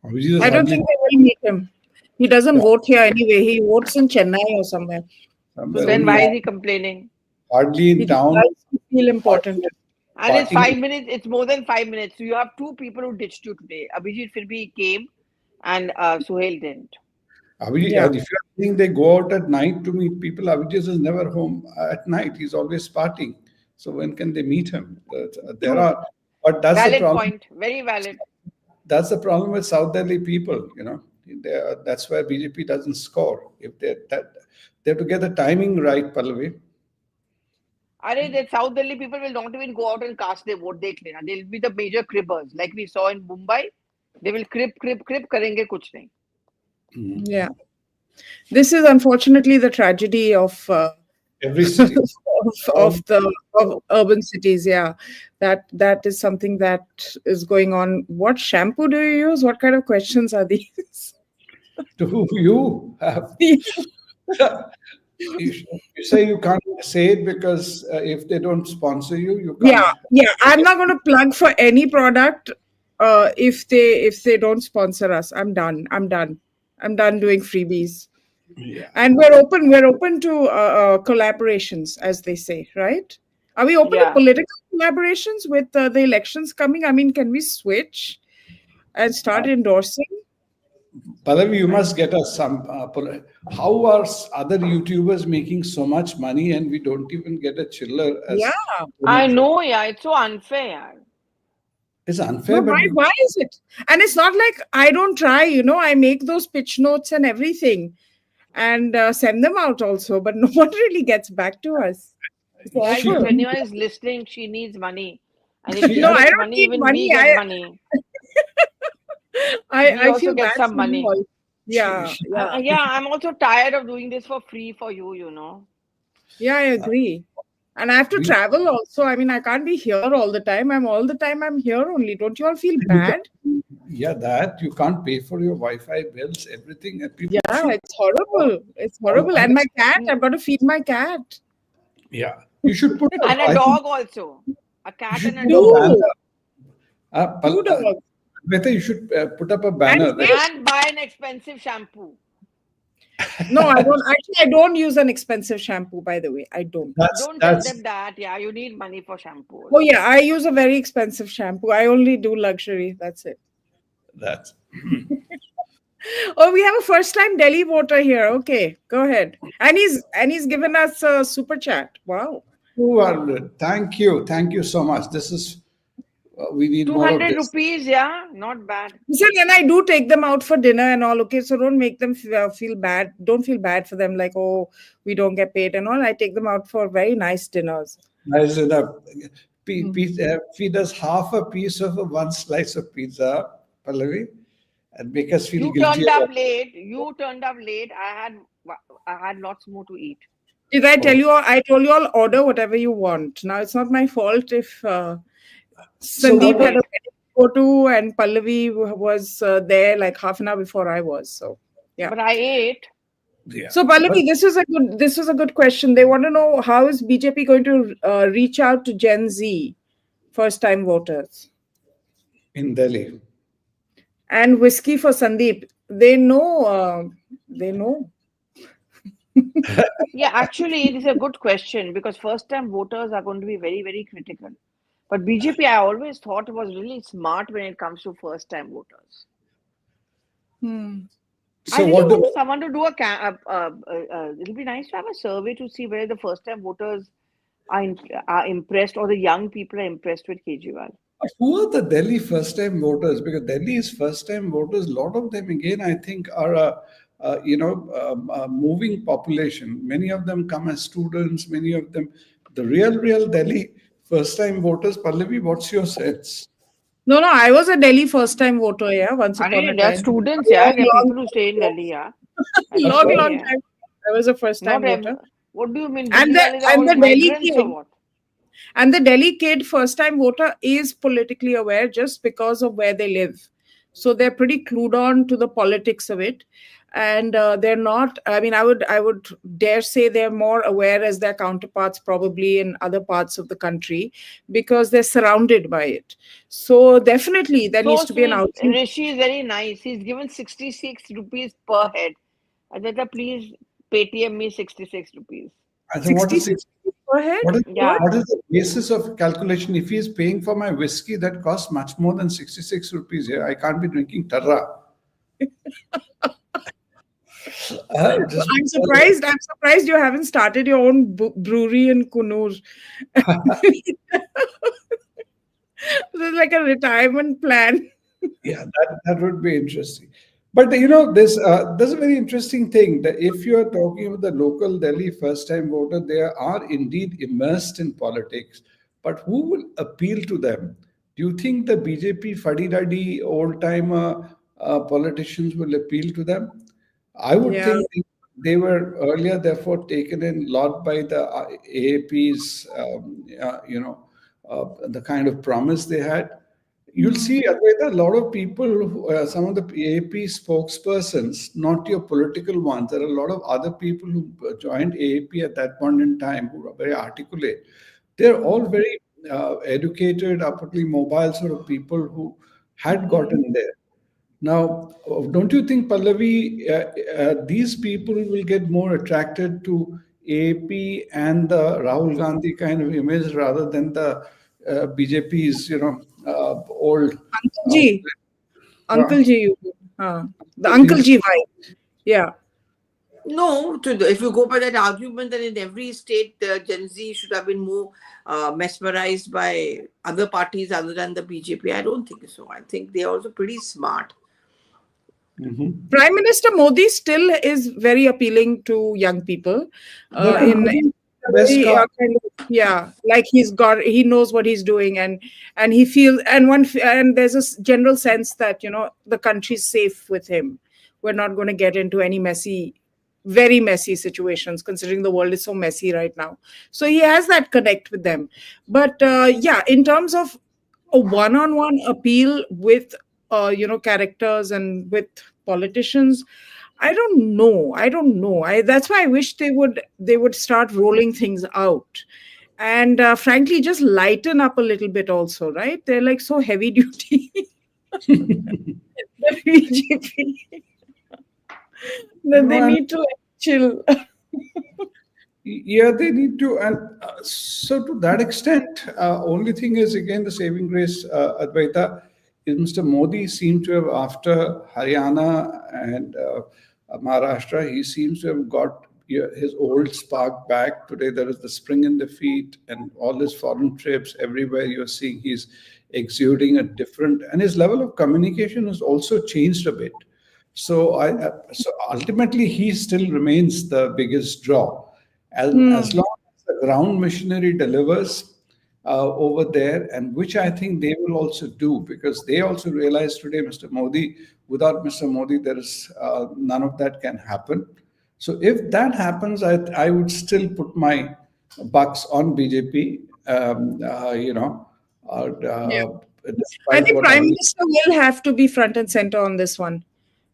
Abhijit is I don't hardly, think they will meet him. He doesn't yeah, vote here anyway. He votes in Chennai or somewhere. So somewhere then only why is he complaining? hardly He in just town, likes to feel important. hardly And it's partying. 5 minutes, it's more than 5 minutes. So you have two people who ditched you today. Abhijit Firbi came and Suhel didn't. Abhijit, Yeah. and if you think they go out at night to meet people, Abhijit is never home at night. He's always partying. So when can they meet him? There True. are, but that's the Valid problem. point. Very valid. That's the problem with South Delhi people. That's where BJP doesn't score. If they have to get the timing right, Pallavi. The South Delhi people will not even go out and cast their vote. They'll be the major cribbers. Like we saw in Mumbai, they will crib, karenge kuch nahi. Yeah. This is unfortunately the tragedy of Every city. of urban cities. Yeah, that is something that is going on. What shampoo do you use? What kind of questions are these? Do you have? You say you can't say it because if they don't sponsor you, you can't. Yeah. I'm not going to plug for any product if they don't sponsor us. I'm done. I'm done doing freebies. Yeah. And we're open to collaborations, as they say, right? Are we open to Yeah. political collaborations with the elections coming? I mean, can we switch and start endorsing? Pallavi, you must get us some. How are other YouTubers making so much money and we don't even get a chiller? Yeah. I know, yeah. It's so unfair, yeah. It's unfair, No, but why is it? And it's not like I don't try, I make those pitch notes and everything and send them out also, but no one really gets back to us. It's I think awful. if anyone is listening, she needs money. And if she No, I gets don't money, need even money. we get money. We I also feel get bad some for you money. all. Yeah. Yeah, I'm also tired of doing this for free for you, Yeah, I agree. And I have to travel also. I mean, I can't be here all the time. I'm here only. Don't you all feel bad? yeah, that you can't pay for your Wi-Fi bills, everything, and people Yeah, should. it's horrible. It's horrible. And my cat, I've got to feed my cat. Yeah, you should put. And a dog also. A cat and a Put a dog. banner. Two dogs. Better you should put up a banner. And buy an expensive shampoo. No, I don't. Actually, I don't use an expensive shampoo, by the way. I don't. Don't tell them that. Yeah, you need money for shampoo. Oh, yeah. I use a very expensive shampoo. I only do luxury. That's it. That's. Oh, we have a first-time Delhi voter here. Okay, go ahead. And he's given us a super chat. Wow. Thank you so much. This is we need more of 200 this. rupees, yeah, not bad. Listen, and I do take them out for dinner and all. Okay, so don't make them feel bad. Don't feel bad for them, like, oh, we don't get paid and all. I take them out for very nice dinners. Nice enough. Feed us half a piece of one slice of pizza, Pallavi, and make us feel You guilty. turned up late. I had I had lots more to eat. Did I tell Oh, you all? I told you all order whatever you want. Now it's not my fault if so Sandeep what? had a wedding to go to and Pallavi was there like half an hour before I was. So yeah. But I ate. Yeah, So but Pallavi, this is a good question. They want to know how is BJP going to reach out to Gen Z first time voters in Delhi. and whiskey for Sandeep. They know. They know. Yeah, actually, this is a good question because first-time voters are going to be very, very critical. But BJP, I always thought was really smart when it comes to first-time voters. Hmm. I So really what do? want someone to do it'll be nice to have a survey to see whether the first-time voters are impressed or the young people are impressed with Kejriwal. Who are the Delhi first-time voters? Because Delhi's first-time voters, a lot of them, again, I think, are a moving population. Many of them come as students. Many of them, the real Delhi first-time voters. Pallavi, what's your sense? No, no, I was a Delhi first time voter, yeah, once I upon a mean, there are time. students, yeah, Long, there are long people who stay in time Delhi, yeah. ago. I That's Long, agree, right. long yeah. time. I was a first Not time ev voter. What do you mean? And Delhi the wale are and all the Delhi migrants or kid what? and the Delhi kid first time voter is politically aware just because of where they live. So they're pretty clued on to the politics of it. And they're not, I mean, I would dare say they're more aware as their counterparts probably in other parts of the country because they're surrounded by it. So definitely there needs So to be an sweet. outreach. Rishi is very nice. He's given 66 rupees per head. Aditya, please Paytm me 66 rupees. I think what is 66 per head? what is What? Yeah. what is the basis of calculation? If he is paying for my whiskey, that costs much more than 66 rupees here. I can't be drinking tarra. Just I'm because surprised. I'm surprised you haven't started your own brewery in Kunur. This is like a retirement plan. yeah, that would be interesting. But there's a very interesting thing that if you are talking about the local Delhi first-time voter, they are indeed immersed in politics. But who will appeal to them? Do you think the BJP fuddy-duddy old-timer politicians will appeal to them? I would Yeah. think they were earlier, therefore, taken in lot by the AAP's, the kind of promise they had. You'll Mhm. see, Advaita, a lot of people, some of the AAP spokespersons, not your political ones, there are a lot of other people who joined AAP at that point in time who are very articulate. They're all very educated, upwardly mobile sort of people who had gotten there. Now, don't you think, Pallavi, these people will get more attracted to AP and the Rahul Gandhi kind of image rather than the BJP's, old. Uncle Uh, G. uh, Uncle G. The Uncle G vibe. Yeah. No, if you go by that argument, then in every state, the Gen Z should have been more mesmerized by other parties other than the BJP. I don't think so. I think they are also pretty smart. mhm. Prime Minister Modi still is very appealing to young people. But In a best very card. kind of, yeah, like he knows what he's doing, and he feels and there's a general sense that the country's safe with him. We're not going to get into any very messy situations, considering the world is so messy right now. So he has that connect with them. But yeah, in terms of a one-on-one appeal with characters and with politicians, I don't know. That's why I wish they would start rolling things out, and frankly just lighten up a little bit also, right? They're like so heavy duty. The BJP, that they And need to like chill. yeah, they need to. And so, to that extent, only thing is, again, the saving grace, Advaita, is Mr. Modi seemed to have, after Haryana and Maharashtra, he seems to have got his old spark back. Today, there is the spring in the feet, and all his foreign trips, everywhere you're seeing he's exuding a different, and his level of communication has also changed a bit. So ultimately, he still remains the biggest draw. As Hmm. long as the ground machinery delivers over there, and which I think they will also do because they also realize today, Mr. Modi, without Mr. Modi, there is none of that can happen. So if that happens, I would still put my bucks on BJP. Yeah. I Despite think what Prime others. Minister will have to be front and center on this one.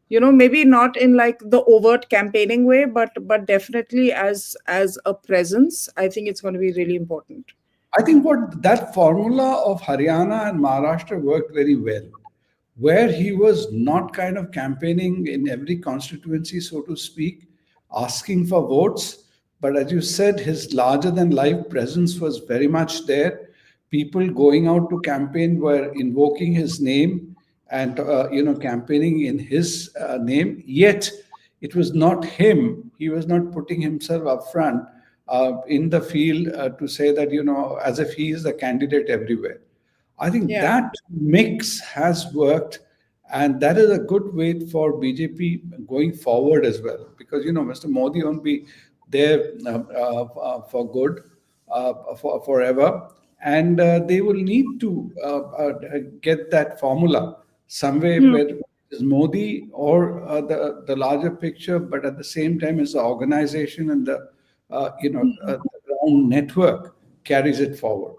Maybe not in like the overt campaigning way, but definitely as a presence. I think it's going to be really important. I think what that formula of Haryana and Maharashtra worked very well, where he was not kind of campaigning in every constituency, so to speak, asking for votes. But as you said, his larger than life presence was very much there. People going out to campaign were invoking his name and campaigning in his name. Yet it was not him. He was not putting himself up front in the field to say that as if he is the candidate everywhere. I think Yeah. that mix has worked, and that is a good way for BJP going forward as well. Because Mr. Modi won't be there for good for forever, and they will need to get that formula some way Hmm. where is Modi or the larger picture, but at the same time, is the organization and the ground network carries it forward.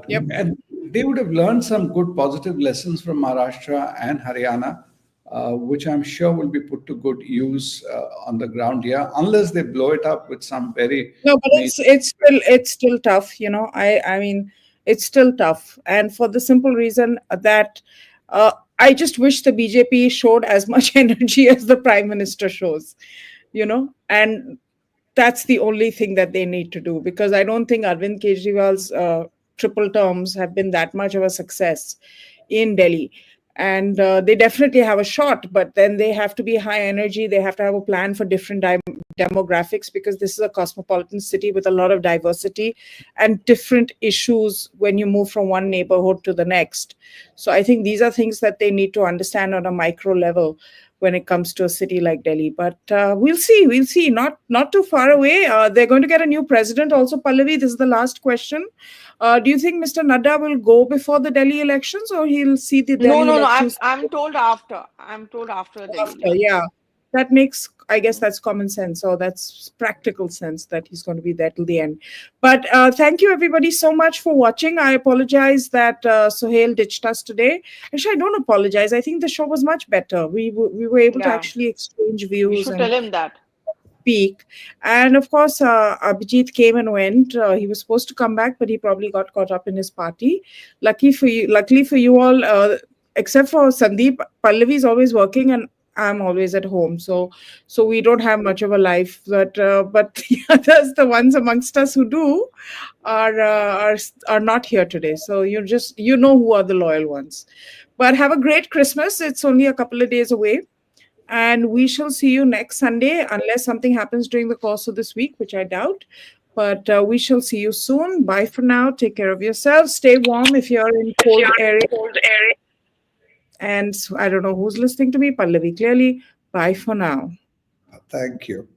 Yep. And they would have learned some good positive lessons from Maharashtra and Haryana, which I'm sure will be put to good use on the ground here, unless they blow it up with some very No, but major. it's still tough. I mean, it's still tough, and for the simple reason that I just wish the BJP showed as much energy as the Prime Minister shows. And that's the only thing that they need to do, because I don't think Arvind Kejriwal's triple terms have been that much of a success in Delhi. And they definitely have a shot, but then they have to be high energy. They have to have a plan for different demographics, because this is a cosmopolitan city with a lot of diversity and different issues when you move from one neighborhood to the next. So I think these are things that they need to understand on a micro level when it comes to a city like Delhi. But we'll see. We'll see. Not too far away. They're going to get a new president. Also, Pallavi, this is the last question. Do you think Mr. Nadda will go before the Delhi elections, or he'll see the No, Delhi no, no. I'm elections I'm told after. I'm told after the Delhi after? elections. Yeah, that makes. I guess that's common sense, or that's practical sense that he's going to be there till the end. But thank you, everybody, so much for watching. I apologize that Suhel ditched us today. Actually, I don't apologize. I think the show was much better. We were able to Yeah, actually exchange we views should and tell him that. speak. And of course, Abhijit came and went. He was supposed to come back, but he probably got caught up in his party. Luckily for you all, except for Sandip, Pallavi is always working and I'm always at home. So we don't have much of a life. But the others, the ones amongst us who do, are not here today. So you know who are the loyal ones. But have a great Christmas. It's only a couple of days away. And we shall see you next Sunday, unless something happens during the course of this week, which I doubt. But we shall see you soon. Bye for now. Take care of yourselves. Stay warm if you're in cold area. And I don't know who's listening to me, Pallavi, clearly. Bye for now. Thank you.